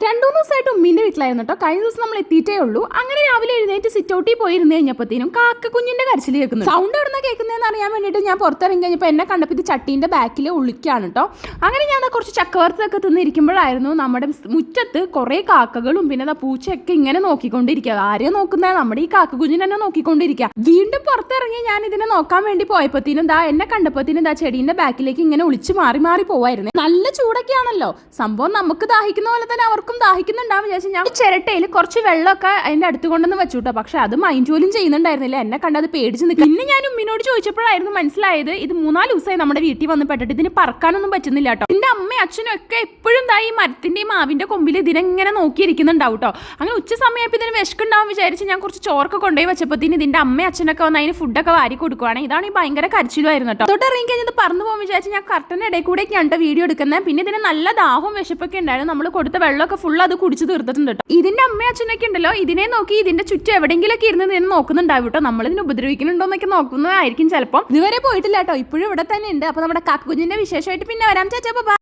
2-3 ദിവസമായിട്ട് ഉമ്മീൻ്റെ വീട്ടിലായിരുന്നു കേട്ടോ. കഴിഞ്ഞ ദിവസം നമ്മൾ എത്തിയിട്ടേ ഉള്ളൂ. അങ്ങനെ രാവിലെ എഴുന്നേറ്റ് സിറ്റൗട്ടിൽ പോയിരുന്നു കഴിഞ്ഞപ്പോഴത്തേനും കാക്ക കുഞ്ഞിൻ്റെ കരച്ചിൽ കേൾക്കുന്നു. സൗണ്ട് എവിടെ നിന്നാണ് കേൾക്കുന്നതെന്ന് അറിയാൻ വേണ്ടിയിട്ട് ഞാൻ പുറത്തിറങ്ങി കഴിഞ്ഞപ്പോൾ എന്നെ കണ്ടപ്പോൾ ഇത് ചട്ടീൻ്റെ ബാക്കിൽ ഒളിക്കാണ് കേട്ടോ. അങ്ങനെ ഞാൻ കുറച്ച് ചക്കവറുത്തൊക്കെ തിന്നിരിക്കുമ്പോഴായിരുന്നു നമ്മുടെ മുറ്റത്ത് കുറേ കാക്കകളും പിന്നെ പൂച്ചയൊക്കെ ഇങ്ങനെ നോക്കിക്കൊണ്ടിരിക്കുക. ആരെയും നോക്കുന്നത് നമ്മുടെ ഈ കാക്ക കുഞ്ഞിനെ തന്നെ നോക്കിക്കൊണ്ടിരിക്കുക. വീണ്ടും പുറത്തിറങ്ങി ഞാൻ ഇതിനെ നോക്കാൻ വേണ്ടി പോയപ്പോഴത്തേനും എന്നെ കണ്ടപ്പോഴത്തേനും ചെടീൻ്റെ ബാക്കിലേക്ക് ഇങ്ങനെ ഒളിച്ച് മാറി മാറി പോവായിരുന്നു. നല്ല ചൂടൊക്കെ ആണല്ലോ സംഭവം. നമുക്ക് ദാഹിക്കുന്ന പോലെ തന്നെ അവർക്കും ദാഹിക്കുന്നുണ്ടാവും വിചാരിച്ചു ഞാൻ ചിരട്ടയിൽ കുറച്ച് വെള്ളമൊക്കെ അതിന്റെ അടുത്ത് കൊണ്ടുവന്ന് വെച്ചു കേട്ടോ. പക്ഷെ അത് മൈൻഡ് പോലും ചെയ്യുന്നുണ്ടായിരുന്നില്ല. എന്നെ കണ്ടത് പേടിച്ച് നിൽക്കുക. പിന്നെ ഞാൻ ഉമ്മിനോട് ചോദിച്ചപ്പോഴായിരുന്നു മനസ്സിലായത് ഇത് 3-4 ദിവസമായി നമ്മുടെ വീട്ടിൽ വന്ന് പെട്ടിട്ട് ഇതിന് പറക്കാനൊന്നും പറ്റുന്നില്ല കേട്ടോ. എന്റെ അമ്മയും അച്ഛനും ഒക്കെ എപ്പോഴും ഈ മരത്തിന്റെയും മാവിന്റെ കൊമ്പിൽ ഇതിനെങ്ങനെ നോക്കിയിരിക്കുന്നുണ്ടാവും കേട്ടോ. അങ്ങനെ ഉച്ച സമയപ്പോൾ ഇതിന് വിശക്കുണ്ടാവും വിചാരിച്ച് ഞാൻ കുറച്ച് ചോറൊക്കെ കൊണ്ടുപോയി വെച്ചപ്പോഴത്തേന് ഇതിന്റെ അമ്മയും അച്ഛനൊക്കെ വന്ന് അതിന് ഫുഡൊക്കെ വാരി കൊടുക്കുവാണ്. ഇതാണ് ഈ ഭയങ്കര കരച്ചിലുമായിരുന്നു കേട്ടോ. തൊട്ട് ഇറങ്ങി കഴിഞ്ഞത് പറന്നു പോകാൻ വിചാരിച്ച് ഞാൻ കർട്ടൻ്റെ ഇടയിൽ കൂടെയൊക്കെയാണ് വീഡിയോ എടുക്കുന്നത്. പിന്നെ ഇതിന് നല്ല ദാഹവും വിശപ്പൊക്കെ ഉണ്ടായിരുന്നു. നമ്മൾ കൊടുത്ത വെള്ളമൊക്കെ ഫുൾ അത് കുടിച്ച് തീർത്തിട്ടുണ്ട് കേട്ടോ. ഇതിന്റെ അമ്മയും അച്ഛനൊക്കെ ഉണ്ടല്ലോ ഇതിനെ നോക്കി ഇതിന്റെ ചുറ്റും എവിടെയെങ്കിലൊക്കെ ഇരുന്ന് ഇതിനെ നോക്കുന്നുണ്ടാവും കേട്ടോ. നമ്മളിതിനെ ഉപദ്രവിക്കുന്നുണ്ടോ എന്നൊക്കെ നോക്കുന്നതായിരിക്കും ചിലപ്പോൾ. ഇതുവരെ പോയിട്ടില്ല കേട്ടോ. ഇപ്പോഴും ഇവിടെ തന്നെ ഉണ്ട്. അപ്പോൾ നമ്മുടെ കാക്കുഞ്ഞിന്റെ വിശേഷമായിട്ട് പിന്നെ വരാം. ചാച്ചാ.